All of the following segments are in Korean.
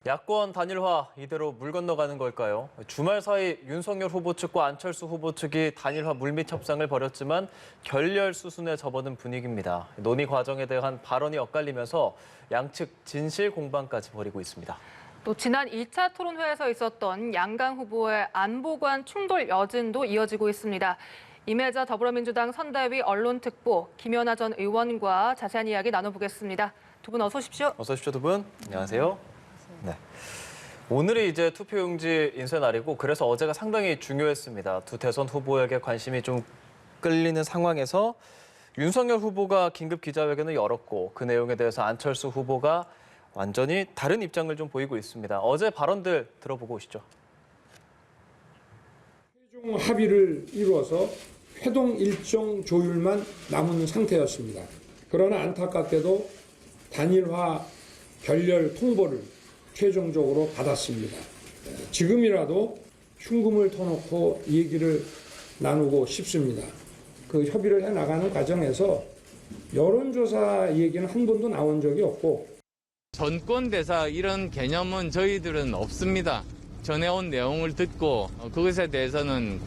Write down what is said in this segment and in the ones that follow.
야권 단일화 이대로 물 건너가는 걸까요? 주말 사이 윤석열 후보 측과 안철수 후보 측이 단일화 물밑 협상을 벌였지만 결렬 수순에 접어든 분위기입니다. 논의 과정에 대한 발언이 엇갈리면서 양측 진실 공방까지 벌이고 있습니다. 또 지난 1차 토론회에서 있었던 양강 후보의 안보관 충돌 여진도 이어지고 있습니다. 임혜자 더불어민주당 선대위 언론특보 김연아 전 의원과 자세한 이야기 나눠보겠습니다. 두 분 어서 오십시오. 어서 오십시오, 두 분. 안녕하세요. 네. 오늘이 이제 투표용지 인쇄 날이고 그래서 어제가 상당히 중요했습니다. 두 대선 후보에게 관심이 좀 끌리는 상황에서 윤석열 후보가 긴급 기자회견을 열었고 그 내용에 대해서 안철수 후보가 완전히 다른 입장을 좀 보이고 있습니다. 어제 발언들 들어보고 오시죠. 최종 합의를 이루어서 회동 일정 조율만 남은 상태였습니다. 그러나 안타깝게도 단일화 결렬 통보를 최종적으로 받았습니다. 지금이라도 흉금을 터놓고 얘기를 나누고 싶습니다. 그 협의를 해나가는 과정에서 여론조사 얘기는 한 번도 나온 적이 없고 전권대사 이런 개념은 저희들은 없습니다. 전해온 내용을 듣고 그것에 대해서는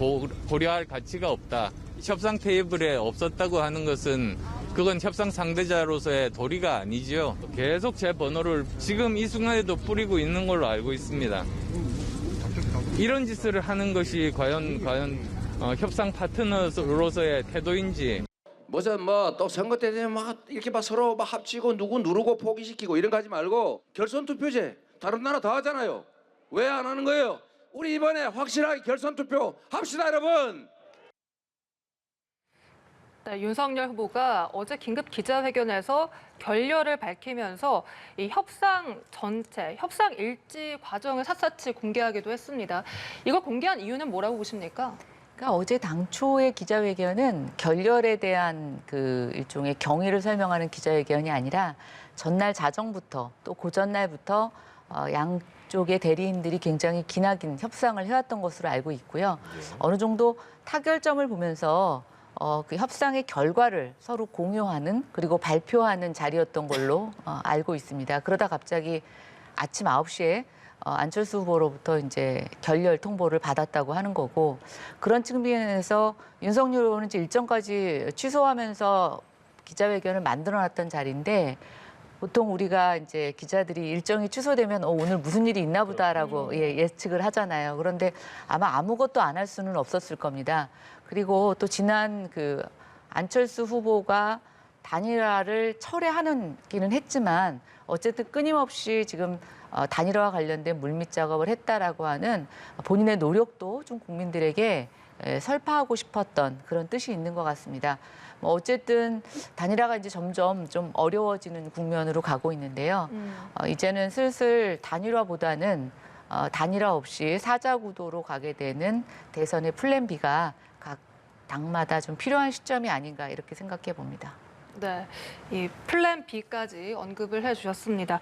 고려할 가치가 없다. 협상 테이블에 없었다고 하는 것은 그건 협상 상대자로서의 도리가 아니지요. 계속 제 번호를 지금 이 순간에도 뿌리고 있는 걸로 알고 있습니다. 이런 짓을 하는 것이 과연 협상 파트너로서의 태도인지. 또 선거 때 되면 막 이렇게 막 서로 막 합치고 누구 누르고 포기시키고 이런 거 하지 말고 결선 투표제 다른 나라 다 하잖아요. 왜 안 하는 거예요? 우리 이번에 확실하게 결선 투표 합시다, 여러분. 네, 윤석열 후보가 어제 긴급 기자회견에서 결렬을 밝히면서 이 협상 전체, 협상 일지 과정을 샅샅이 공개하기도 했습니다. 이걸 공개한 이유는 뭐라고 보십니까? 그러니까 어제 당초의 기자회견은 결렬에 대한 그 일종의 경위를 설명하는 기자회견이 아니라 전날 자정부터 또 고전날부터 양쪽의 대리인들이 굉장히 기나긴 협상을 해왔던 것으로 알고 있고요. 어느 정도 타결점을 보면서 그 협상의 결과를 서로 공유하는 그리고 발표하는 자리였던 걸로 알고 있습니다. 그러다 갑자기 아침 9시에 안철수 후보로부터 이제 결렬 통보를 받았다고 하는 거고 그런 측면에서 윤석열 후보는 이제 일정까지 취소하면서 기자회견을 만들어놨던 자리인데 보통 우리가 이제 기자들이 일정이 취소되면 오늘 무슨 일이 있나 보다라고 예측을 하잖아요. 그런데 아마 아무것도 안 할 수는 없었을 겁니다. 그리고 또 지난 그 안철수 후보가 단일화를 철회하기는 했지만 어쨌든 끊임없이 지금 단일화와 관련된 물밑 작업을 했다라고 하는 본인의 노력도 좀 국민들에게 설파하고 싶었던 그런 뜻이 있는 것 같습니다. 어쨌든 단일화가 이제 점점 좀 어려워지는 국면으로 가고 있는데요. 이제는 슬슬 단일화보다는 단일화 없이 사자 구도로 가게 되는 대선의 플랜 B가 각 당마다 좀 필요한 시점이 아닌가 이렇게 생각해 봅니다. 네, 이 플랜 B까지 언급을 해주셨습니다.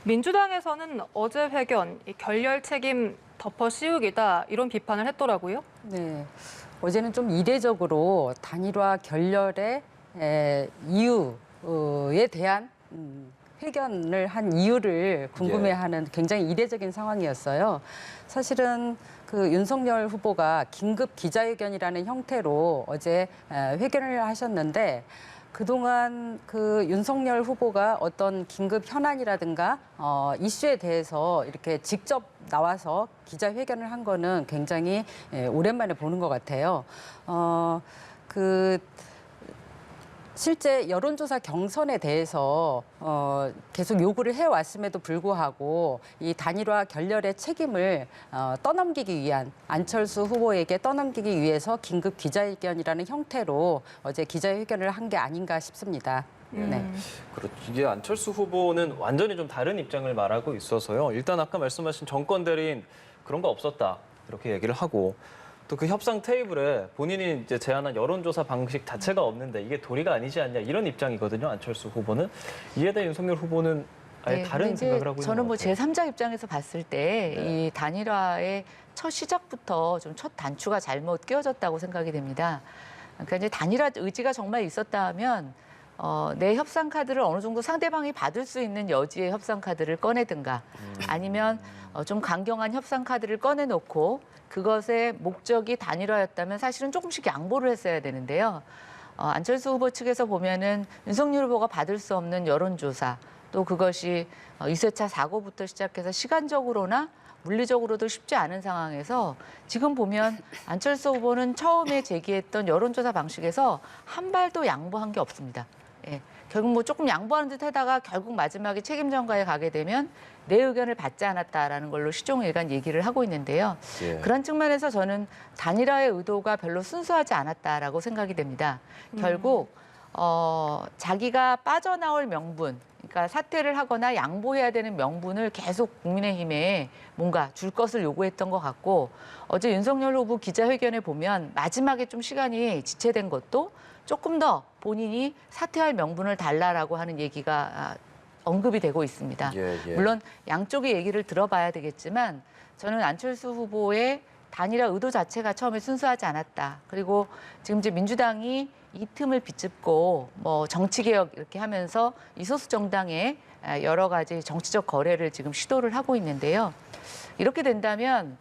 민주당에서는 어제 회견, 이 결렬 책임 덮어 씌우기다 이런 비판을 했더라고요. 네, 어제는 좀 이례적으로 단일화 결렬의 이유에 대한 회견을 한 이유를 궁금해하는 굉장히 이례적인 상황이었어요. 사실은 그 윤석열 후보가 긴급 기자회견이라는 형태로 어제 회견을 하셨는데 그동안 그 윤석열 후보가 어떤 긴급 현안이라든가 이슈에 대해서 이렇게 직접 나와서 기자회견을 한 거는 굉장히 오랜만에 보는 것 같아요. 실제 여론조사 경선에 대해서 계속 요구를 해왔음에도 불구하고 이 단일화 결렬의 책임을 떠넘기기 위한 안철수 후보에게 떠넘기기 위해서 긴급 기자회견이라는 형태로 어제 기자회견을 한 게 아닌가 싶습니다. 네. 그렇죠. 이게 안철수 후보는 완전히 좀 다른 입장을 말하고 있어서요. 일단 아까 말씀하신 정권 대리인 그런 거 없었다 이렇게 얘기를 하고 또 그 협상 테이블에 본인이 이제 제안한 여론조사 방식 자체가 없는데 이게 도리가 아니지 않냐 이런 입장이거든요. 안철수 후보는 이에 대해 윤석열 후보는 아예 다른 생각을 하고 있는 것 저는 같아요. 제3자 입장에서 봤을 때 이 단일화의 첫 시작부터 좀 첫 단추가 잘못 끼워졌다고 생각이 됩니다. 그러니까 이제 단일화 의지가 정말 있었다면 내 협상 카드를 어느 정도 상대방이 받을 수 있는 여지의 협상 카드를 꺼내든가 아니면 좀 강경한 협상 카드를 꺼내놓고 그것의 목적이 단일화였다면 사실은 조금씩 양보를 했어야 되는데요. 안철수 후보 측에서 보면은 윤석열 후보가 받을 수 없는 여론조사 또 그것이 2세차 사고부터 시작해서 시간적으로나 물리적으로도 쉽지 않은 상황에서 지금 보면 안철수 후보는 처음에 제기했던 여론조사 방식에서 한 발도 양보한 게 없습니다. 예, 결국 뭐 조금 양보하는 듯 하다가 결국 마지막에 책임 전가에 가게 되면 내 의견을 받지 않았다라는 걸로 시종일관 얘기를 하고 있는데요. 예. 그런 측면에서 저는 단일화의 의도가 별로 순수하지 않았다라고 생각이 됩니다. 결국 자기가 빠져나올 명분, 그러니까 사퇴를 하거나 양보해야 되는 명분을 계속 국민의힘에 뭔가 줄 것을 요구했던 것 같고 어제 윤석열 후보 기자회견에 보면 마지막에 좀 시간이 지체된 것도 조금 더 본인이 사퇴할 명분을 달라라고 하는 얘기가 언급이 되고 있습니다. 물론 양쪽의 얘기를 들어봐야 되겠지만 저는 안철수 후보의 단일화 의도 자체가 처음에 순수하지 않았다. 그리고 지금 이제 민주당이 이 틈을 비집고 뭐 정치개혁 이렇게 하면서 이 소수 정당의 여러 가지 정치적 거래를 지금 시도를 하고 있는데요. 이렇게 된다면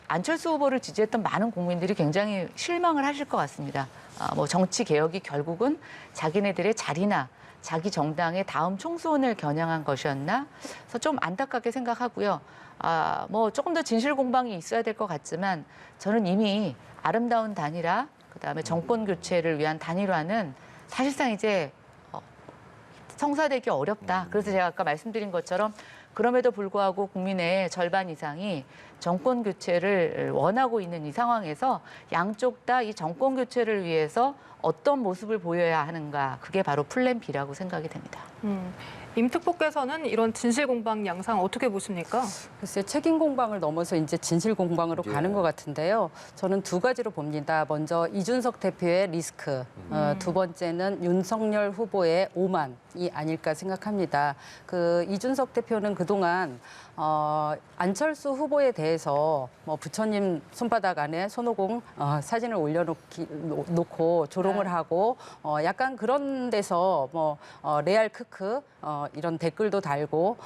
안철수 후보를 지지했던 많은 국민들이 굉장히 실망을 하실 것 같습니다. 뭐 정치개혁이 결국은 자기네들의 자리나 자기 정당의 다음 총선을 겨냥한 것이었나? 그래서 좀 안타깝게 생각하고요. 뭐 조금 더 진실 공방이 있어야 될 것 같지만 저는 이미 아름다운 단일화, 그다음에 정권 교체를 위한 단일화는 사실상 이제 성사되기 어렵다. 그래서 제가 아까 말씀드린 것처럼 그럼에도 불구하고 국민의 절반 이상이 정권 교체를 원하고 있는 이 상황에서 양쪽 다 이 정권 교체를 위해서 어떤 모습을 보여야 하는가, 그게 바로 플랜 B라고 생각이 됩니다. 임 특보께서는 이런 진실 공방 양상 어떻게 보십니까? 글쎄 책임 공방을 넘어서 이제 진실 공방으로 가는 것 같은데요. 저는 두 가지로 봅니다. 먼저 이준석 대표의 리스크, 두 번째는 윤석열 후보의 오만이 아닐까 생각합니다. 그 이준석 대표는 그동안 안철수 후보에 대해서 뭐 부처님 손바닥 안에 손오공 사진을 올려놓고 조롱을 하고 약간 그런 데서 뭐 레알 크크 이런 댓글도 달고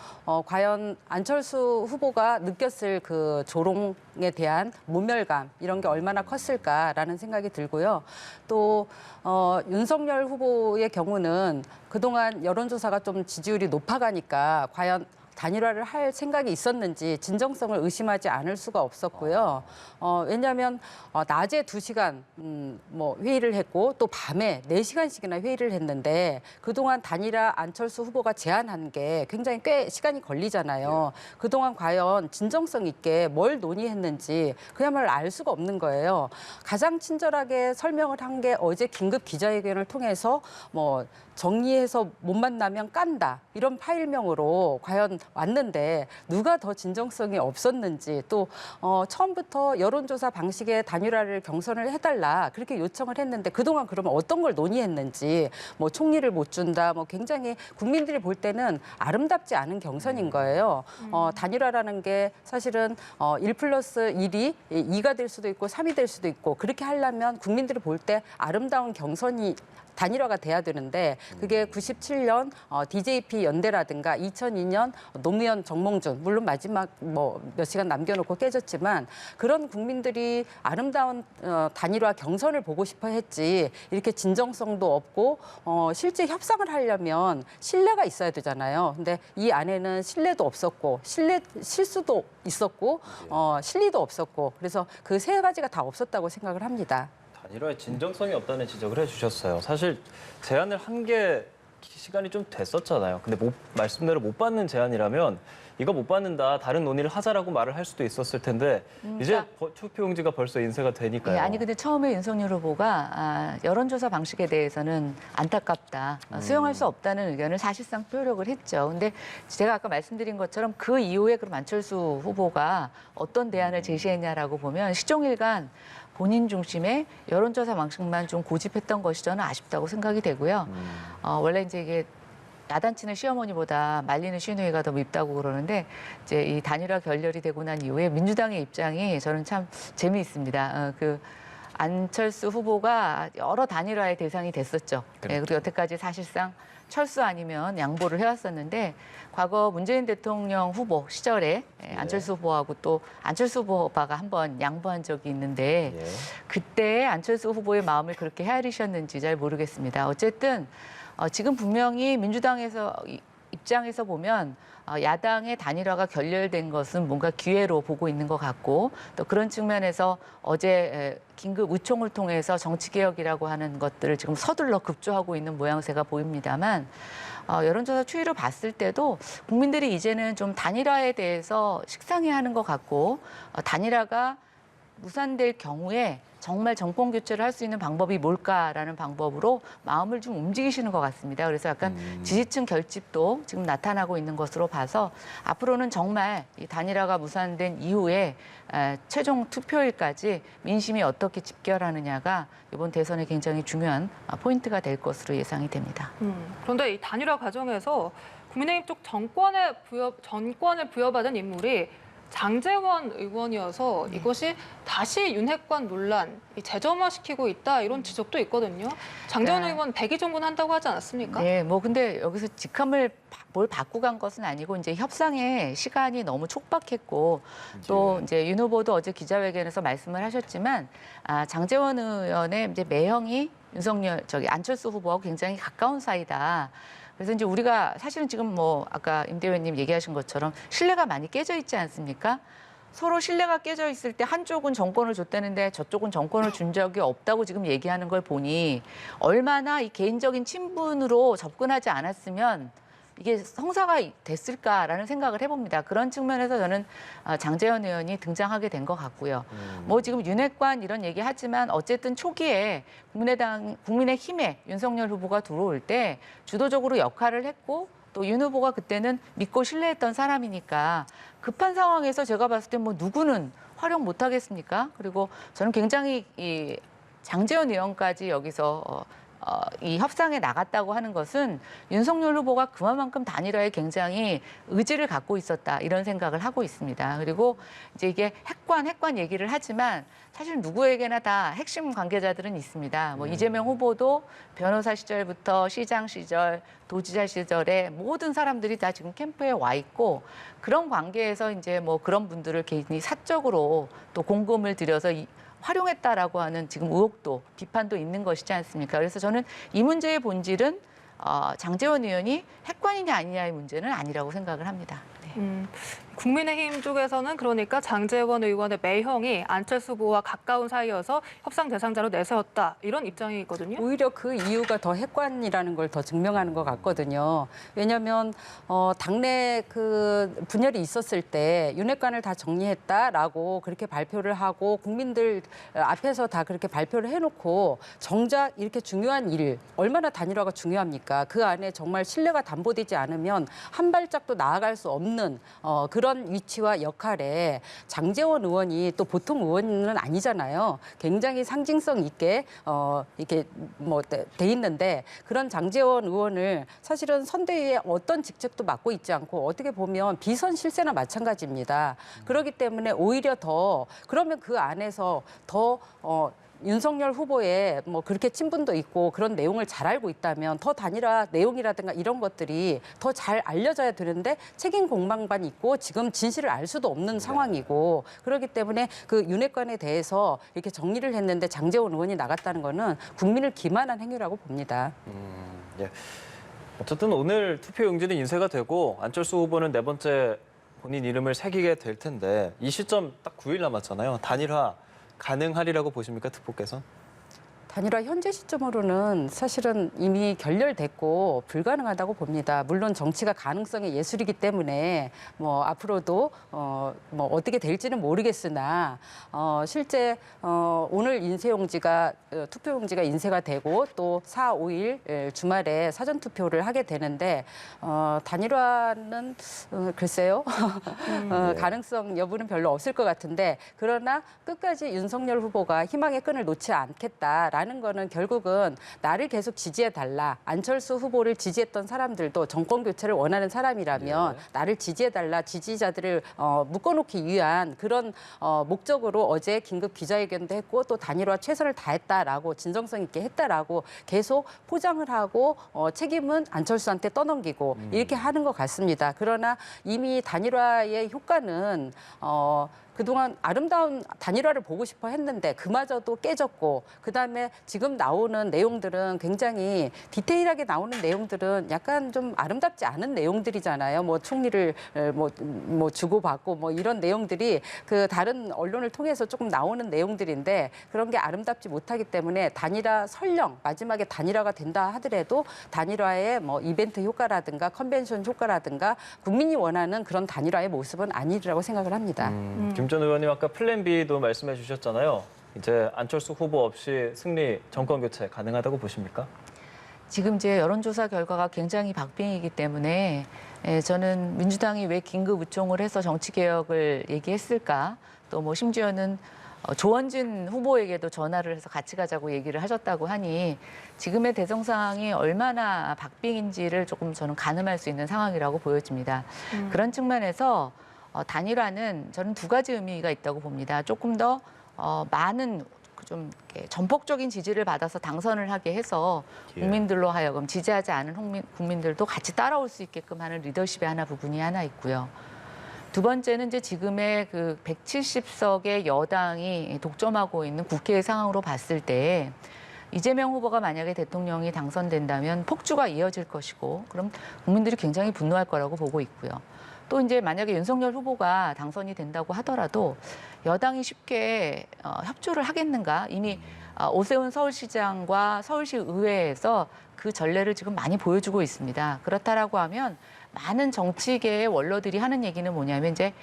과연 안철수 후보가 느꼈을 그 조롱에 대한 모멸감 이런 게 얼마나 컸을까라는 생각이 들고요. 또 윤석열 후보의 경우는 그동안 여론조사가 좀 지지율이 높아가니까 과연 단일화를 할 생각이 있었는지 진정성을 의심하지 않을 수가 없었고요. 왜냐하면 낮에 2시간 뭐 회의를 했고 또 밤에 4시간씩이나 회의를 했는데 그동안 단일화 안철수 후보가 제안한 게 굉장히 꽤 시간이 걸리잖아요. 그동안 과연 진정성 있게 뭘 논의했는지 그야말로 알 수가 없는 거예요. 가장 친절하게 설명을 한 게 어제 긴급 기자회견을 통해서 뭐 정리해서 못 만나면 깐다 이런 파일명으로 과연 왔는데 누가 더 진정성이 없었는지 또 처음부터 여론조사 방식의 단일화를 경선을 해달라 그렇게 요청을 했는데 그동안 그러면 어떤 걸 논의했는지 뭐 총리를 못 준다 뭐 굉장히 국민들이 볼 때는 아름답지 않은 경선인 거예요. 단일화라는 게 사실은 1+1이 2가 될 수도 있고 3이 될 수도 있고 그렇게 하려면 국민들이 볼 때 아름다운 경선이 단일화가 돼야 되는데 그게 97년 DJP 연대라든가 2002년 노무현 정몽준 물론 마지막 뭐 몇 시간 남겨놓고 깨졌지만 그런 국민들이 아름다운 단일화 경선을 보고 싶어 했지 이렇게 진정성도 없고 실제 협상을 하려면 신뢰가 있어야 되잖아요. 근데 이 안에는 신뢰도 없었고 실수도 있었고 실리도 없었고 그래서 그 세 가지가 다 없었다고 생각을 합니다. 단일화에 진정성이 없다는 지적을 해주셨어요. 사실 제안을 한 게 시간이 좀 됐었잖아요. 근데 말씀대로 못 받는 제안이라면 이거 못 받는다, 다른 논의를 하자라고 말을 할 수도 있었을 텐데 이제 투표용지가 벌써 인쇄가 되니까요. 네, 아니 근데 처음에 윤석열 후보가 여론조사 방식에 대해서는 안타깝다, 수용할 수 없다는 의견을 사실상 표력을 했죠. 근데 제가 아까 말씀드린 것처럼 그 이후에 그럼 안철수 후보가 어떤 대안을 제시했냐라고 보면 시종일관 본인 중심의 여론조사 방식만 좀 고집했던 것이 저는 아쉽다고 생각이 되고요. 원래 이제 이게 야단치는 시어머니보다 말리는 시누이가 더 밉다고 그러는데 이제 이 단일화 결렬이 되고 난 이후에 민주당의 입장이 저는 참 재미있습니다. 안철수 후보가 여러 단일화의 대상이 됐었죠. 예, 그리고 여태까지 사실상 철수 아니면 양보를 해왔었는데 과거 문재인 대통령 후보 시절에 안철수 후보하고 또 안철수 후보가 한번 양보한 적이 있는데 예. 그때 안철수 후보의 마음을 그렇게 헤아리셨는지 잘 모르겠습니다. 어쨌든 지금 분명히 민주당에서 입장에서 보면 야당의 단일화가 결렬된 것은 뭔가 기회로 보고 있는 것 같고 또 그런 측면에서 어제 긴급 의총을 통해서 정치개혁이라고 하는 것들을 지금 서둘러 급조하고 있는 모양새가 보입니다만 여론조사 추이로 봤을 때도 국민들이 이제는 좀 단일화에 대해서 식상해하는 것 같고 단일화가 무산될 경우에 정말 정권 교체를 할 수 있는 방법이 뭘까라는 방법으로 마음을 좀 움직이시는 것 같습니다. 그래서 약간 지지층 결집도 지금 나타나고 있는 것으로 봐서 앞으로는 정말 이 단일화가 무산된 이후에 최종 투표일까지 민심이 어떻게 집결하느냐가 이번 대선에 굉장히 중요한 포인트가 될 것으로 예상이 됩니다. 그런데 이 단일화 과정에서 국민의힘 쪽 전권을 부여받은 인물이 장제원 의원이어서 이것이 다시 윤핵관 논란 재점화시키고 있다 이런 지적도 있거든요. 장제원 의원 대기 정군한다고 하지 않았습니까? 네, 뭐 근데 여기서 직함을 뭘 바꾸고 간 것은 아니고 이제 협상의 시간이 너무 촉박했고 또 이제 윤 후보도 어제 기자회견에서 말씀을 하셨지만 장제원 의원의 이제 매형이 안철수 후보하고 굉장히 가까운 사이다. 그래서 이제 우리가 사실은 지금 뭐 아까 임 대표님 얘기하신 것처럼 신뢰가 많이 깨져 있지 않습니까? 서로 신뢰가 깨져 있을 때 한쪽은 정권을 줬다는데 저쪽은 정권을 준 적이 없다고 지금 얘기하는 걸 보니 얼마나 이 개인적인 친분으로 접근하지 않았으면 이게 성사가 됐을까라는 생각을 해봅니다. 그런 측면에서 저는 장제원 의원이 등장하게 된 것 같고요. 뭐 지금 윤핵관 이런 얘기하지만 어쨌든 초기에 국민의힘에 윤석열 후보가 들어올 때 주도적으로 역할을 했고 또 윤 후보가 그때는 믿고 신뢰했던 사람이니까 급한 상황에서 제가 봤을 때 뭐 누구는 활용 못 하겠습니까? 그리고 저는 굉장히 이 장제원 의원까지 여기서 이 협상에 나갔다고 하는 것은 윤석열 후보가 그만큼 단일화에 굉장히 의지를 갖고 있었다 이런 생각을 하고 있습니다. 그리고 이제 이게 핵관 얘기를 하지만 사실 누구에게나 다 핵심 관계자들은 있습니다. 뭐 이재명 후보도 변호사 시절부터 시장 시절, 도지사 시절에 모든 사람들이 다 지금 캠프에 와 있고 그런 관계에서 이제 뭐 그런 분들을 개인이 사적으로 또 공금을 들여서 활용했다라고 하는 지금 의혹도 비판도 있는 것이지 않습니까? 그래서 저는 이 문제의 본질은 장제원 의원이 핵관이냐 아니냐의 문제는 아니라고 생각을 합니다. 네. 국민의힘 쪽에서는 그러니까 장제원 의원의 매형이 안철수 후보와 가까운 사이여서 협상 대상자로 내세웠다 이런 입장이거든요. 오히려 그 이유가 더 핵관이라는 걸 더 증명하는 것 같거든요. 왜냐하면 당내 그 분열이 있었을 때 윤핵관을 다 정리했다라고 그렇게 발표를 하고 국민들 앞에서 다 그렇게 발표를 해놓고 정작 이렇게 중요한 일 얼마나 단일화가 중요합니까? 그 안에 정말 신뢰가 담보되지 않으면 한 발짝도 나아갈 수 없는 그런 위치와 역할에 장제원 의원이 또 보통 의원은 아니잖아요. 굉장히 상징성 있게 이렇게 뭐 돼 있는데 그런 장제원 의원을 사실은 선대위에 어떤 직책도 맡고 있지 않고 어떻게 보면 비선 실세나 마찬가지입니다. 그렇기 때문에 오히려 더 그러면 그 안에서 더 윤석열 후보의 뭐 그렇게 친분도 있고 그런 내용을 잘 알고 있다면 더 단일화 내용이라든가 이런 것들이 더 잘 알려져야 되는데 책임 공방만 있고 지금 진실을 알 수도 없는 상황이고 그렇기 때문에 그 윤핵관에 대해서 이렇게 정리를 했는데 장제원 의원이 나갔다는 거는 국민을 기만한 행위라고 봅니다. 예. 어쨌든 오늘 투표 용지는 인쇄가 되고 안철수 후보는 네 번째 본인 이름을 새기게 될 텐데 이 시점 딱 9일 남았잖아요. 단일화 가능하리라고 보십니까, 특보께서? 단일화 현재 시점으로는 사실은 이미 결렬됐고 불가능하다고 봅니다. 물론 정치가 가능성의 예술이기 때문에 뭐 앞으로도 뭐 어떻게 될지는 모르겠으나 실제 오늘 투표용지가 인쇄가 되고 또 4, 5일 주말에 사전 투표를 하게 되는데 단일화는 글쎄요 가능성 여부는 별로 없을 것 같은데 그러나 끝까지 윤석열 후보가 희망의 끈을 놓지 않겠다. 있다라는 거는 결국은 나를 계속 지지해달라. 안철수 후보를 지지했던 사람들도 정권 교체를 원하는 사람이라면 나를 지지해달라. 지지자들을 묶어놓기 위한 그런 목적으로 어제 긴급 기자회견도 했고 또 단일화 최선을 다했다라고 진정성 있게 했다라고 계속 포장을 하고 책임은 안철수한테 떠넘기고 이렇게 하는 것 같습니다. 그러나 이미 단일화의 효과는 그동안 아름다운 단일화를 보고 싶어 했는데 그마저도 깨졌고 그다음에 지금 나오는 내용들은 굉장히 디테일하게 나오는 내용들은 약간 좀 아름답지 않은 내용들이잖아요. 뭐 총리를 뭐 주고받고 뭐 이런 내용들이 그 다른 언론을 통해서 조금 나오는 내용들인데 그런 게 아름답지 못하기 때문에 단일화 설령 마지막에 단일화가 된다 하더라도 단일화의 뭐 이벤트 효과라든가 컨벤션 효과라든가 국민이 원하는 그런 단일화의 모습은 아니라고 생각을 합니다. 김 전 의원님 아까 플랜 B도 말씀해 주셨잖아요. 이제 안철수 후보 없이 승리, 정권 교체 가능하다고 보십니까? 지금 이제 여론조사 결과가 굉장히 박빙이기 때문에 저는 민주당이 왜 긴급 의총을 해서 정치개혁을 얘기했을까? 또 뭐 심지어는 조원진 후보에게도 전화를 해서 같이 가자고 얘기를 하셨다고 하니 지금의 대선 상황이 얼마나 박빙인지를 조금 저는 가늠할 수 있는 상황이라고 보여집니다. 그런 측면에서 단일화는 저는 두 가지 의미가 있다고 봅니다. 조금 더 많은 좀 이렇게 전폭적인 지지를 받아서 당선을 하게 해서 국민들로 하여금 지지하지 않은 국민들도 같이 따라올 수 있게끔 하는 리더십의 부분이 하나 있고요. 두 번째는 이제 지금의 그 170석의 여당이 독점하고 있는 국회의 상황으로 봤을 때 이재명 후보가 만약에 대통령이 당선된다면 폭주가 이어질 것이고 그럼 국민들이 굉장히 분노할 거라고 보고 있고요. 또 이제 만약에 윤석열 후보가 당선이 된다고 하더라도 여당이 쉽게 협조를 하겠는가? 이미 오세훈 서울시장과 서울시 의회에서 그 전례를 지금 많이 보여주고 있습니다. 그렇다라고 하면 많은 정치계의 원로들이 하는 얘기는 뭐냐면 이제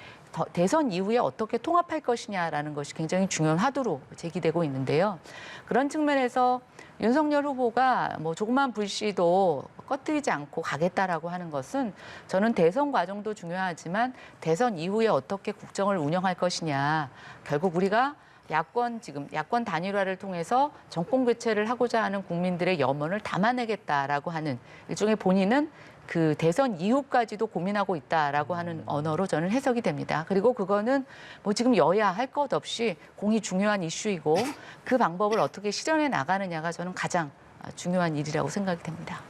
대선 이후에 어떻게 통합할 것이냐라는 것이 굉장히 중요한 화두로 제기되고 있는데요. 그런 측면에서 윤석열 후보가 뭐 조그만 불씨도 꺼뜨리지 않고 가겠다라고 하는 것은 저는 대선 과정도 중요하지만 대선 이후에 어떻게 국정을 운영할 것이냐. 결국 우리가 야권 단일화를 통해서 정권 교체를 하고자 하는 국민들의 염원을 담아내겠다라고 하는 일종의 본인은 그 대선 이후까지도 고민하고 있다라고 하는 언어로 저는 해석이 됩니다. 그리고 그거는 뭐 지금 여야 할 것 없이 공이 중요한 이슈이고 그 방법을 어떻게 실현해 나가느냐가 저는 가장 중요한 일이라고 생각이 됩니다.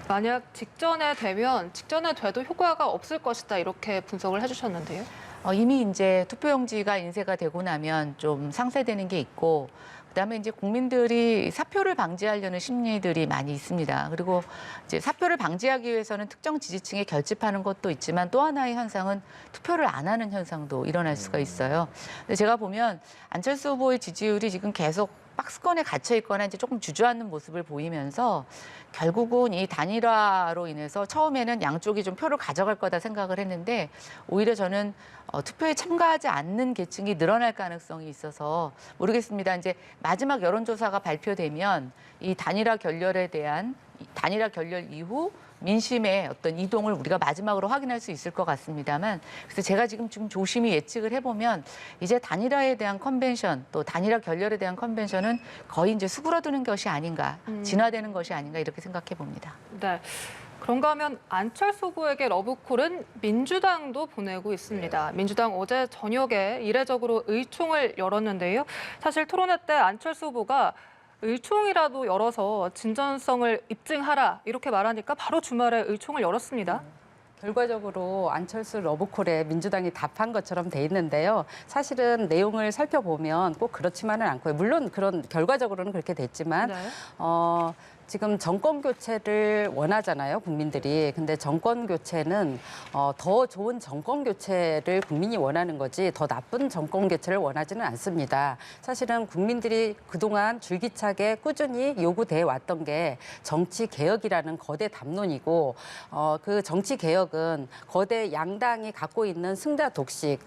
만약 직전에 돼도 효과가 없을 것이다 이렇게 분석을 해주셨는데요. 이미 이제 투표용지가 인쇄가 되고 나면 좀 상쇄되는 게 있고 그다음에 이제 국민들이 사표를 방지하려는 심리들이 많이 있습니다. 그리고 이제 사표를 방지하기 위해서는 특정 지지층에 결집하는 것도 있지만 또 하나의 현상은 투표를 안 하는 현상도 일어날 수가 있어요. 근데 제가 보면 안철수 후보의 지지율이 지금 계속 박스권에 갇혀 있거나 이제 조금 주저앉는 모습을 보이면서 결국은 이 단일화로 인해서 처음에는 양쪽이 좀 표를 가져갈 거다 생각을 했는데 오히려 저는 투표에 참가하지 않는 계층이 늘어날 가능성이 있어서 모르겠습니다. 이제 마지막 여론조사가 발표되면 이 단일화 결렬 이후 민심의 어떤 이동을 우리가 마지막으로 확인할 수 있을 것 같습니다만 그래서 제가 지금 조심히 예측을 해보면 이제 단일화에 대한 컨벤션 또 단일화 결렬에 대한 컨벤션은 거의 이제 수그러드는 것이 아닌가 진화되는 것이 아닌가 이렇게 생각해 봅니다. 네. 그런가 하면 안철수 후보에게 러브콜은 민주당도 보내고 있습니다. 민주당 어제 저녁에 이례적으로 의총을 열었는데요. 사실 토론회 때 안철수 후보가 의총이라도 열어서 진전성을 입증하라 이렇게 말하니까 바로 주말에 의총을 열었습니다. 결과적으로 안철수 러브콜에 민주당이 답한 것처럼 돼 있는데요. 사실은 내용을 살펴보면 꼭 그렇지만은 않고요. 물론 그런 결과적으로는 그렇게 됐지만 네. 지금 정권 교체를 원하잖아요, 국민들이. 근데 정권 교체는 더 좋은 정권 교체를 국민이 원하는 거지 더 나쁜 정권 교체를 원하지는 않습니다. 사실은 국민들이 그동안 줄기차게 꾸준히 요구돼 왔던 게 정치 개혁이라는 거대 담론이고 그 정치 개혁은 거대 양당이 갖고 있는 승자 독식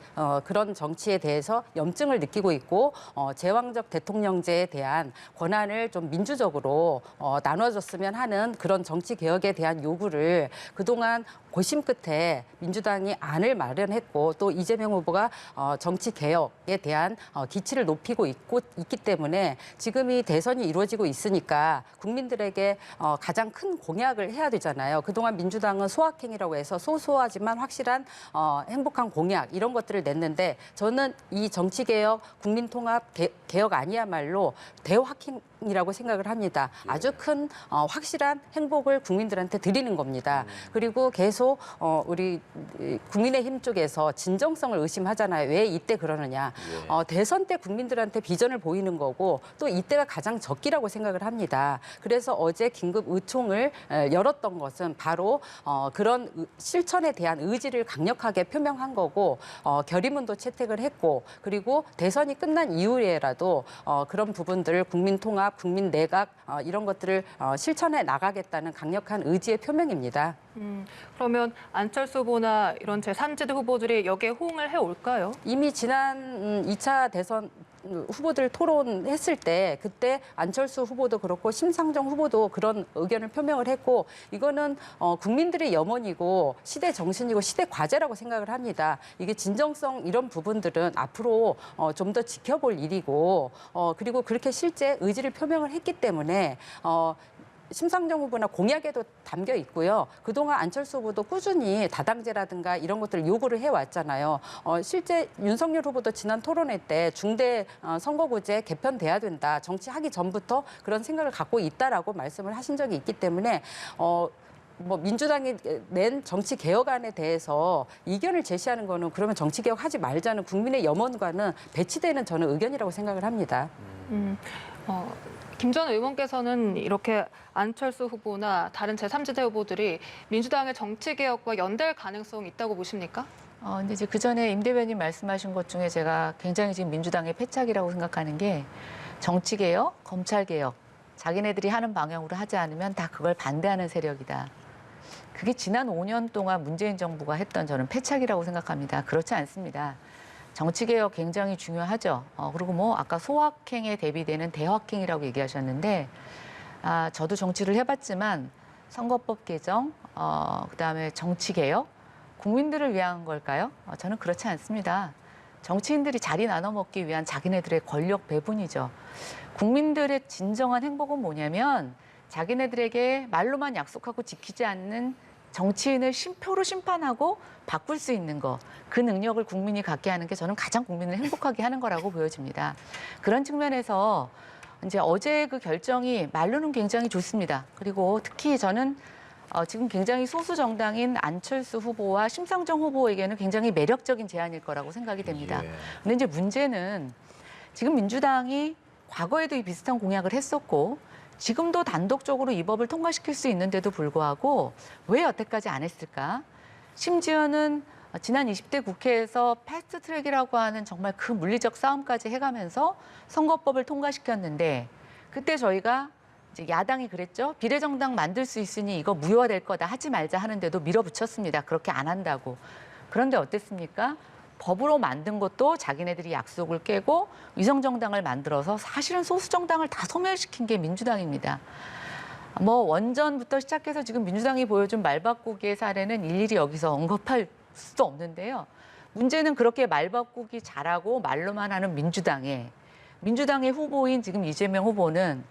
그런 정치에 대해서 염증을 느끼고 있고 제왕적 대통령제에 대한 권한을 좀 민주적으로 나눠줬으면 하는 그런 정치 개혁에 대한 요구를 그동안 고심 끝에 민주당이 안을 마련했고 또 이재명 후보가 정치 개혁에 대한 기치를 높이고 있기 때문에 지금 이 대선이 이루어지고 있으니까 국민들에게 가장 큰 공약을 해야 되잖아요. 그동안 민주당은 소확행이라고 해서 소소하지만 확실한 행복한 공약 이런 것들을 냈는데 저는 이 정치 개혁, 국민 통합 개혁 아니야말로 대확행이라고 생각을 합니다. 아주 큰 확실한 행복을 국민들한테 드리는 겁니다. 그리고 계속 우리 국민의힘 쪽에서 진정성을 의심하잖아요. 왜 이때 그러느냐. 대선 때 국민들한테 비전을 보이는 거고 또 이때가 가장 적기라고 생각을 합니다. 그래서 어제 긴급 의총을 열었던 것은 바로 그런 실천에 대한 의지를 강력하게 표명한 거고 결의문도 채택을 했고 그리고 대선이 끝난 이후에라도 그런 부분들을 국민 통합, 국민 내각 이런 것들을 실천해 나가겠다는 강력한 의지의 표명입니다. 그러면 안철수 후보나 이런 제3지대 후보들이 여기에 호응을 해올까요? 이미 지난 2차 대선 후보들 토론했을 때 그때 안철수 후보도 그렇고 심상정 후보도 그런 의견을 표명을 했고 이거는 국민들의 염원이고 시대 정신이고 시대 과제라고 생각을 합니다. 이게 진정성 이런 부분들은 앞으로 좀 더 지켜볼 일이고 그리고 그렇게 실제 의지를 표명을 했기 때문에 심상정 후보나 공약에도 담겨 있고요. 그동안 안철수 후보도 꾸준히 다당제라든가 이런 것들을 요구를 해왔잖아요. 실제 윤석열 후보도 지난 토론회 때 중대 선거구제 개편돼야 된다. 정치하기 전부터 그런 생각을 갖고 있다라고 말씀을 하신 적이 있기 때문에 민주당이 낸 정치 개혁안에 대해서 이견을 제시하는 거는 그러면 정치 개혁하지 말자는 국민의 염원과는 배치되는 저는 의견이라고 생각을 합니다. 김 전 의원께서는 이렇게 안철수 후보나 다른 제3지대 후보들이 민주당의 정치 개혁과 연대할 가능성이 있다고 보십니까? 근데 이제 그 전에 임 대변인 말씀하신 것 중에 제가 굉장히 지금 민주당의 패착이라고 생각하는 게 정치 개혁, 검찰 개혁, 자기네들이 하는 방향으로 하지 않으면 다 그걸 반대하는 세력이다. 그게 지난 5년 동안 문재인 정부가 했던 저는 패착이라고 생각합니다. 그렇지 않습니다. 정치개혁 굉장히 중요하죠. 그리고 아까 소확행에 대비되는 대확행이라고 얘기하셨는데 저도 정치를 해봤지만 선거법 개정, 그다음에 정치개혁, 국민들을 위한 걸까요? 저는 그렇지 않습니다. 정치인들이 자리 나눠 먹기 위한 자기네들의 권력 배분이죠. 국민들의 진정한 행복은 뭐냐면 자기네들에게 말로만 약속하고 지키지 않는 정치인을 표로 심판하고 바꿀 수 있는 거, 그 능력을 국민이 갖게 하는 게 저는 가장 국민을 행복하게 하는 거라고 보여집니다. 그런 측면에서 이제 어제 그 결정이 말로는 굉장히 좋습니다. 그리고 특히 저는 지금 굉장히 소수 정당인 안철수 후보와 심상정 후보에게는 굉장히 매력적인 제안일 거라고 생각이 됩니다. 근데 이제 문제는 지금 민주당이 과거에도 이 비슷한 공약을 했었고 지금도 단독적으로 이 법을 통과시킬 수 있는데도 불구하고 왜 여태까지 안 했을까? 심지어는 지난 20대 국회에서 패스트트랙이라고 하는 정말 그 물리적 싸움까지 해가면서 선거법을 통과시켰는데 그때 저희가 이제 야당이 그랬죠. 비례정당 만들 수 있으니 이거 무효화될 거다 하지 말자 하는데도 밀어붙였습니다. 그렇게 안 한다고. 그런데 어땠습니까? 법으로 만든 것도 자기네들이 약속을 깨고 위성정당을 만들어서 사실은 소수정당을 다 소멸시킨 게 민주당입니다. 원전부터 시작해서 지금 민주당이 보여준 말바꾸기의 사례는 일일이 여기서 언급할 수도 없는데요. 문제는 그렇게 말바꾸기 잘하고 말로만 하는 민주당의 후보인 지금 이재명 후보는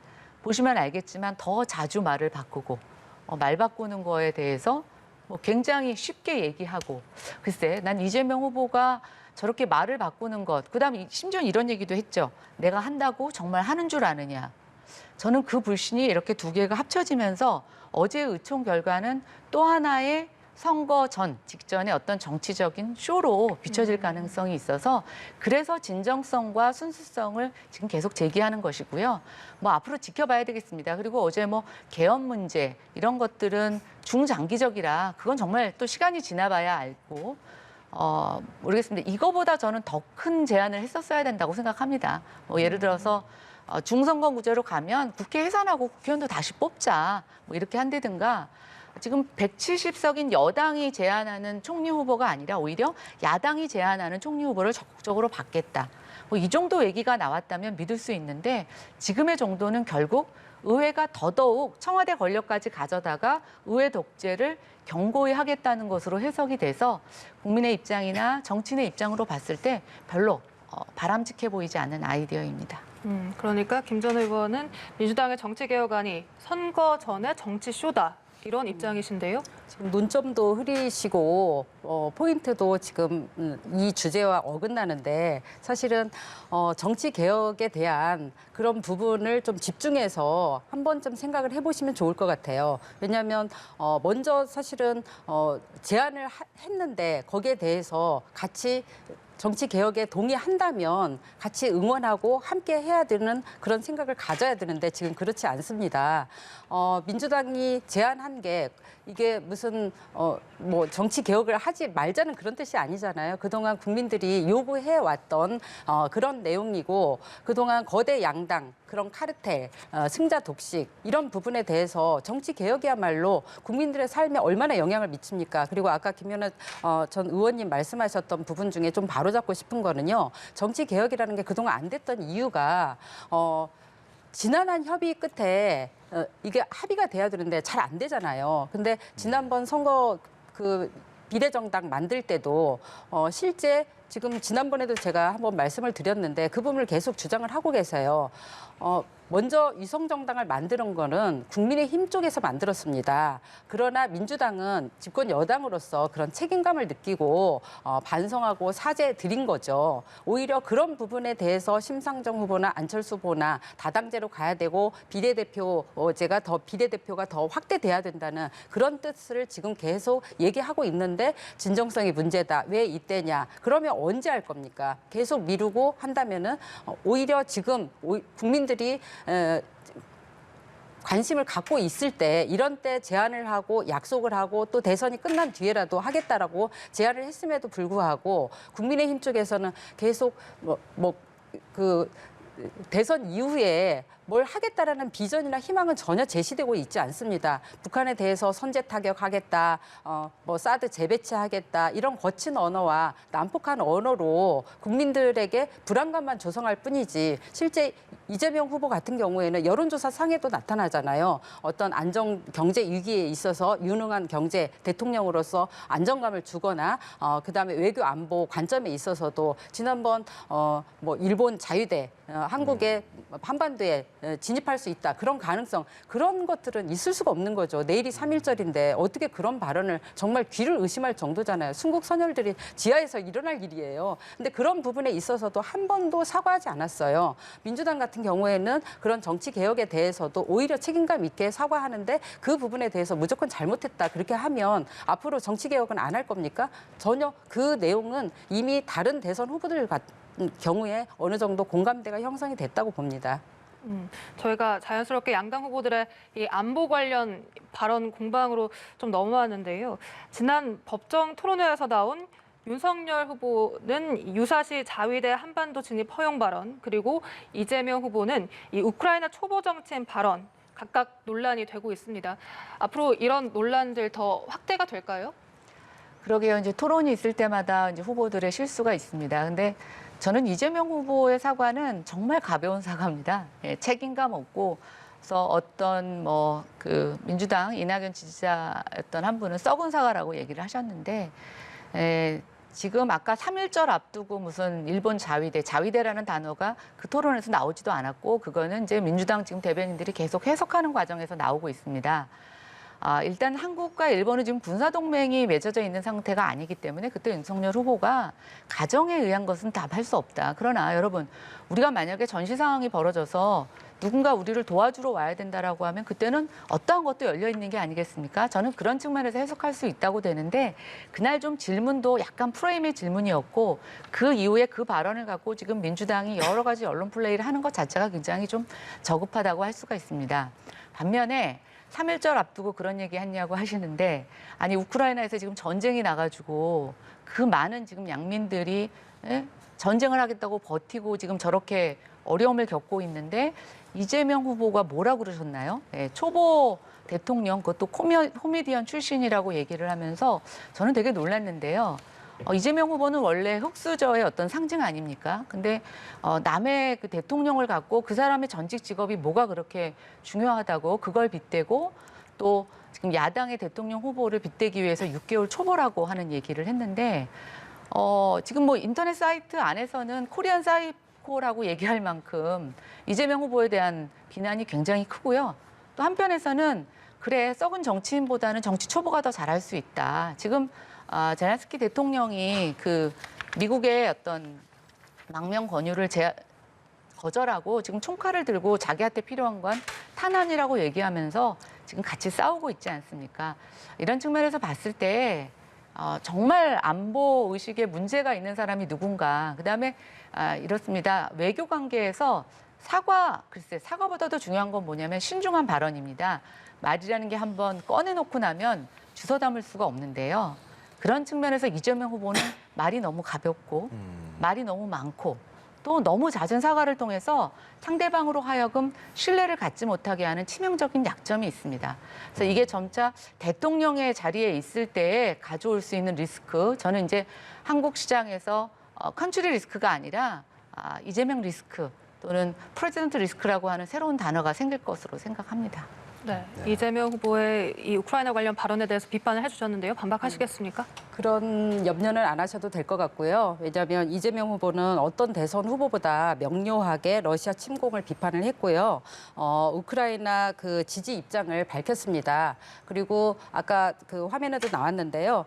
보시면 알겠지만 더 자주 말을 바꾸고 말 바꾸는 거에 대해서 굉장히 쉽게 얘기하고 글쎄 난 이재명 후보가 저렇게 말을 바꾸는 것 그다음에 심지어 이런 얘기도 했죠. 내가 한다고 정말 하는 줄 아느냐. 저는 그 불신이 이렇게 두 개가 합쳐지면서 어제 의총 결과는 또 하나의 선거 직전에 어떤 정치적인 쇼로 비춰질 가능성이 있어서 그래서 진정성과 순수성을 지금 계속 제기하는 것이고요. 앞으로 지켜봐야 되겠습니다. 그리고 어제 개헌 문제 이런 것들은 중장기적이라 그건 정말 또 시간이 지나봐야 알고 모르겠습니다. 이거보다 저는 더 큰 제안을 했었어야 된다고 생각합니다. 예를 들어서 중선거구제로 가면 국회 해산하고 국회의원도 다시 뽑자 이렇게 한다든가 지금 170석인 여당이 제안하는 총리 후보가 아니라 오히려 야당이 제안하는 총리 후보를 적극적으로 받겠다. 이 정도 얘기가 나왔다면 믿을 수 있는데 지금의 정도는 결국 의회가 더더욱 청와대 권력까지 가져다가 의회 독재를 경고히 하겠다는 것으로 해석이 돼서 국민의 입장이나 정치인의 입장으로 봤을 때 별로 바람직해 보이지 않는 아이디어입니다. 그러니까 김 전 의원은 민주당의 정치개혁안이 선거 전에 정치쇼다. 이런 입장이신데요. 지금 논점도 흐리시고 포인트도 지금 이 주제와 어긋나는데 사실은 정치 개혁에 대한 그런 부분을 좀 집중해서 한 번쯤 생각을 해보시면 좋을 것 같아요. 왜냐하면 먼저 사실은 제안을 했는데 거기에 대해서 같이 정치 개혁에 동의한다면 같이 응원하고 함께 해야 되는 그런 생각을 가져야 되는데 지금 그렇지 않습니다. 민주당이 제안한 게 이게 무슨 뭐 정치 개혁을 하지 말자는 그런 뜻이 아니잖아요. 그동안 국민들이 요구해 왔던 그런 내용이고 그동안 거대 양당 그런 카르텔, 승자 독식 이런 부분에 대해서 정치 개혁이야말로 국민들의 삶에 얼마나 영향을 미칩니까? 그리고 아까 김연아 전 의원님 말씀하셨던 부분 중에 좀 바로잡고 싶은 거는요. 정치 개혁이라는 게 그동안 안 됐던 이유가 지난한 협의 끝에 이게 합의가 돼야 되는데 잘 안 되잖아요. 근데 지난번 선거 그 비례정당 만들 때도 실제 지금 지난번에도 제가 한번 말씀을 드렸는데 그 부분을 계속 주장을 하고 계세요. 먼저 위성정당을 만드는 거는 국민의힘 쪽에서 만들었습니다. 그러나 민주당은 집권 여당으로서 그런 책임감을 느끼고 반성하고 사죄 드린 거죠. 오히려 그런 부분에 대해서 심상정 후보나 안철수 후보나 다당제로 가야 되고 비례대표제가 비례대표가 더 확대돼야 된다는 그런 뜻을 지금 계속 얘기하고 있는데 진정성이 문제다. 왜 이때냐? 그러면 언제 할 겁니까? 계속 미루고 한다면은 오히려 지금 국민들이 관심을 갖고 있을 때 이런 때 제안을 하고 약속을 하고 또 대선이 끝난 뒤에라도 하겠다라고 제안을 했음에도 불구하고 국민의힘 쪽에서는 계속 그 대선 이후에 뭘 하겠다라는 비전이나 희망은 전혀 제시되고 있지 않습니다. 북한에 대해서 선제 타격하겠다, 사드 재배치하겠다 이런 거친 언어와 난폭한 언어로 국민들에게 불안감만 조성할 뿐이지 실제 이재명 후보 같은 경우에는 여론조사 상에도 나타나잖아요. 어떤 경제 위기에 있어서 유능한 경제 대통령으로서 안정감을 주거나 그다음에 외교 안보 관점에 있어서도 지난번 일본 자유대 한국의 한반도에 진입할 수 있다. 그런 가능성, 그런 것들은 있을 수가 없는 거죠. 내일이 3.1절인데 어떻게 그런 발언을 정말 귀를 의심할 정도잖아요. 순국 선열들이 지하에서 일어날 일이에요. 근데 그런 부분에 있어서도 한 번도 사과하지 않았어요. 민주당 같은 경우에는 그런 정치 개혁에 대해서도 오히려 책임감 있게 사과하는데 그 부분에 대해서 무조건 잘못했다. 그렇게 하면 앞으로 정치 개혁은 안 할 겁니까? 전혀 그 내용은 이미 다른 대선 후보들 같은 경우에 어느 정도 공감대가 형성이 됐다고 봅니다. 저희가 자연스럽게 양당 후보들의 이 안보 관련 발언 공방으로 좀 넘어왔는데요. 지난 법정 토론회에서 나온 윤석열 후보는 유사시 자위대 한반도 진입 허용 발언, 그리고 이재명 후보는 이 우크라이나 초보 정치인 발언 각각 논란이 되고 있습니다. 앞으로 이런 논란들 더 확대가 될까요? 그러게요. 이제 토론이 있을 때마다 이제 후보들의 실수가 있습니다. 근데 저는 이재명 후보의 사과는 정말 가벼운 사과입니다. 책임감 없고, 그래서 어떤 민주당 이낙연 지지자였던 한 분은 썩은 사과라고 얘기를 하셨는데, 지금 아까 3.1절 앞두고 무슨 일본 자위대라는 단어가 그 토론에서 나오지도 않았고, 그거는 이제 민주당 지금 대변인들이 계속 해석하는 과정에서 나오고 있습니다. 일단 한국과 일본은 지금 군사동맹이 맺어져 있는 상태가 아니기 때문에 그때 윤석열 후보가 가정에 의한 것은 답할 수 없다. 그러나 여러분, 우리가 만약에 전시 상황이 벌어져서 누군가 우리를 도와주러 와야 된다라고 하면 그때는 어떠한 것도 열려 있는 게 아니겠습니까? 저는 그런 측면에서 해석할 수 있다고 되는데 그날 좀 질문도 약간 프레임의 질문이었고 그 이후에 그 발언을 갖고 지금 민주당이 여러 가지 언론 플레이를 하는 것 자체가 굉장히 좀 저급하다고 할 수가 있습니다. 반면에 3.1절 앞두고 그런 얘기 했냐고 하시는데 아니 우크라이나에서 지금 전쟁이 나가지고 그 많은 지금 양민들이 전쟁을 하겠다고 버티고 지금 저렇게 어려움을 겪고 있는데 이재명 후보가 뭐라고 그러셨나요? 초보 대통령 그것도 코미디언 출신이라고 얘기를 하면서 저는 되게 놀랐는데요. 이재명 후보는 원래 흑수저의 어떤 상징 아닙니까? 근데 남의 그 대통령을 갖고 그 사람의 전직 직업이 뭐가 그렇게 중요하다고 그걸 빗대고 또 지금 야당의 대통령 후보를 빗대기 위해서 6개월 초보라고 하는 얘기를 했는데 지금 뭐 인터넷 사이트 안에서는 코리안 사이코라고 얘기할 만큼 이재명 후보에 대한 비난이 굉장히 크고요. 또 한편에서는 그래 썩은 정치인보다는 정치 초보가 더 잘할 수 있다. 지금 젤렌스키 대통령이 그 미국의 어떤 망명 권유를 거절하고 지금 총칼을 들고 자기한테 필요한 건 탄환이라고 얘기하면서 지금 같이 싸우고 있지 않습니까? 이런 측면에서 봤을 때 정말 안보 의식에 문제가 있는 사람이 누군가. 그다음에 이렇습니다. 외교 관계에서 글쎄 사과보다도 중요한 건 뭐냐면 신중한 발언입니다. 말이라는 게 한번 꺼내놓고 나면 주워 담을 수가 없는데요. 그런 측면에서 이재명 후보는 말이 너무 가볍고 말이 너무 많고 또 너무 잦은 사과를 통해서 상대방으로 하여금 신뢰를 갖지 못하게 하는 치명적인 약점이 있습니다. 그래서 이게 점차 대통령의 자리에 있을 때에 가져올 수 있는 리스크, 저는 이제 한국 시장에서 컨트리 리스크가 아니라 이재명 리스크 또는 프레지던트 리스크라고 하는 새로운 단어가 생길 것으로 생각합니다. 네, 이재명 후보의 이 우크라이나 관련 발언에 대해서 비판을 해주셨는데요. 반박하시겠습니까? 그런 염려는 안 하셔도 될 것 같고요. 왜냐하면 이재명 후보는 어떤 대선 후보보다 명료하게 러시아 침공을 비판을 했고요. 우크라이나 그 지지 입장을 밝혔습니다. 그리고 아까 그 화면에도 나왔는데요.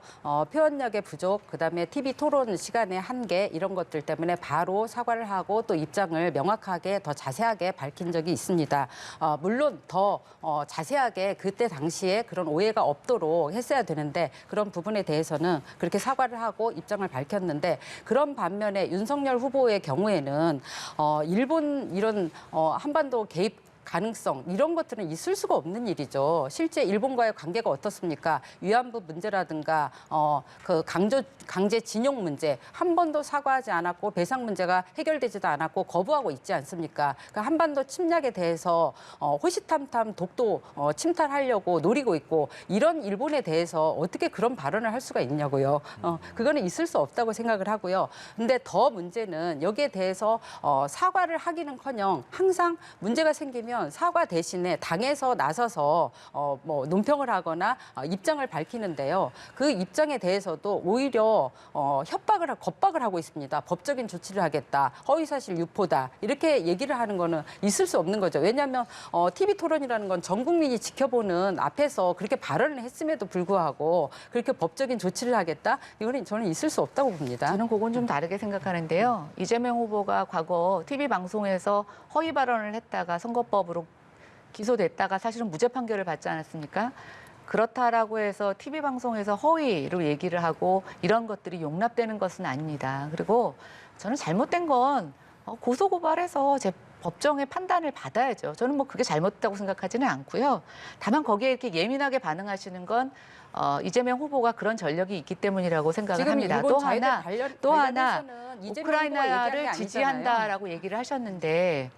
표현력의 부족, 그다음에 TV 토론 시간의 한계 이런 것들 때문에 바로 사과를 하고 또 입장을 명확하게 더 자세하게 밝힌 적이 있습니다. 물론 더 자세하게 그때 당시에 그런 오해가 없도록 했어야 되는데 그런 부분에 대해서는 그렇게 사과를 하고 입장을 밝혔는데 그런 반면에 윤석열 후보의 경우에는 일본 이런 한반도 개입 가능성 이런 것들은 있을 수가 없는 일이죠. 실제 일본과의 관계가 어떻습니까? 위안부 문제라든가 그 강제 징용 문제 한 번도 사과하지 않았고 배상 문제가 해결되지도 않았고 거부하고 있지 않습니까? 그 한반도 침략에 대해서 호시탐탐 독도 침탈하려고 노리고 있고 이런 일본에 대해서 어떻게 그런 발언을 할 수가 있냐고요. 그거는 있을 수 없다고 생각을 하고요. 근데 더 문제는 여기에 대해서 사과를 하기는커녕 항상 문제가 생기면 사과 대신에 당에서 나서서 뭐 논평을 하거나 입장을 밝히는데요. 그 입장에 대해서도 오히려 겁박을 하고 있습니다. 법적인 조치를 하겠다, 허위사실 유포다 이렇게 얘기를 하는 거는 있을 수 없는 거죠. 왜냐하면 TV 토론이라는 건 전 국민이 지켜보는 앞에서 그렇게 발언을 했음에도 불구하고 그렇게 법적인 조치를 하겠다 이거는 저는 있을 수 없다고 봅니다. 저는 그건 좀 다르게 생각하는데요. 이재명 후보가 과거 TV 방송에서 허위 발언을 했다가 선거법으로 기소됐다가 사실은 무죄 판결을 받지 않았습니까? 그렇다라고 해서 TV 방송에서 허위로 얘기를 하고 이런 것들이 용납되는 것은 아닙니다. 그리고 저는 잘못된 건 고소고발해서 법정의 판단을 받아야죠. 저는 뭐 그게 잘못됐다고 생각하지는 않고요. 다만 거기에 이렇게 예민하게 반응하시는 건 이재명 후보가 그런 전력이 있기 때문이라고 생각을 합니다. 또 하나 우크라이나를 지지한다라고 얘기를 하셨는데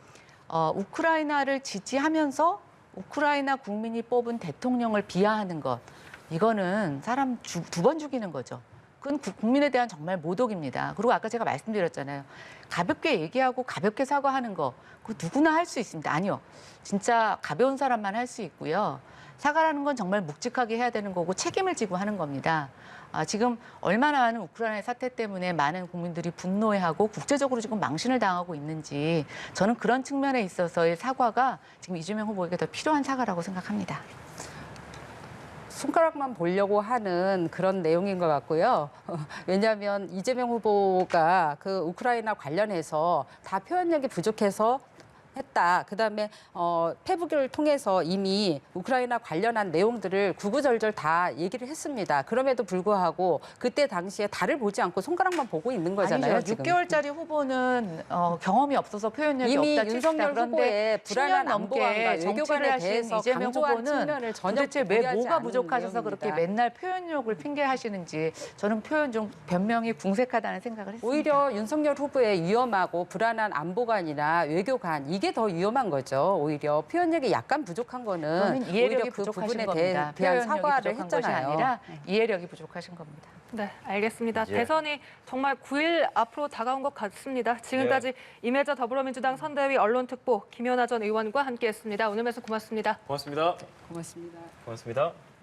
우크라이나를 지지하면서 우크라이나 국민이 뽑은 대통령을 비하하는 것 이거는 사람 두 번 죽이는 거죠. 그건 국민에 대한 정말 모독입니다. 그리고 아까 제가 말씀드렸잖아요. 가볍게 얘기하고 가볍게 사과하는 거 그거 누구나 할 수 있습니다. 아니요. 진짜 가벼운 사람만 할 수 있고요. 사과라는 건 정말 묵직하게 해야 되는 거고 책임을 지고 하는 겁니다. 지금 얼마나 많은 우크라이나 사태 때문에 많은 국민들이 분노해하고 국제적으로 지금 망신을 당하고 있는지 저는 그런 측면에 있어서의 사과가 지금 이재명 후보에게 더 필요한 사과라고 생각합니다. 손가락만 보려고 하는 그런 내용인 것 같고요. 왜냐하면 이재명 후보가 그 우크라이나 관련해서 다 표현력이 부족해서 했다. 그다음에 페북을 통해서 이미 우크라이나 관련한 내용들을 구구절절 다 얘기를 했습니다. 그럼에도 불구하고 그때 당시에 달을 보지 않고 손가락만 보고 있는 거잖아요. 아니죠. 6개월짜리 후보는 경험이 없어서 표현력이 이미 없다. 윤석열 후보의 불안한 안보관과 외교관에 대해서 이재명 강조한 후보는 측면을 전혀 도대체 왜 고려하지 뭐가 않은 부족하셔서 내용입니다. 그렇게 맨날 표현력을 핑계하시는지 저는 표현 좀 변명이 궁색하다는 생각을 했습니다. 오히려 윤석열 후보의 위험하고 불안한 안보관이나 외교관 이게 이게 더 위험한 거죠. 오히려 표현력이 약간 부족한 거는 그거는 이해력이 오히려 그 부족하신 부분에 겁니다. 대한 표현력이 사과를 부족한 것이 했잖아요. 아니라 이해력이 부족하신 겁니다. 네, 알겠습니다. 예. 대선이 정말 9일 앞으로 다가온 것 같습니다. 지금까지 임혜자 더불어민주당 선대위 언론특보 김연아 전 의원과 함께했습니다. 오늘 말씀 고맙습니다. 고맙습니다. 고맙습니다. 고맙습니다.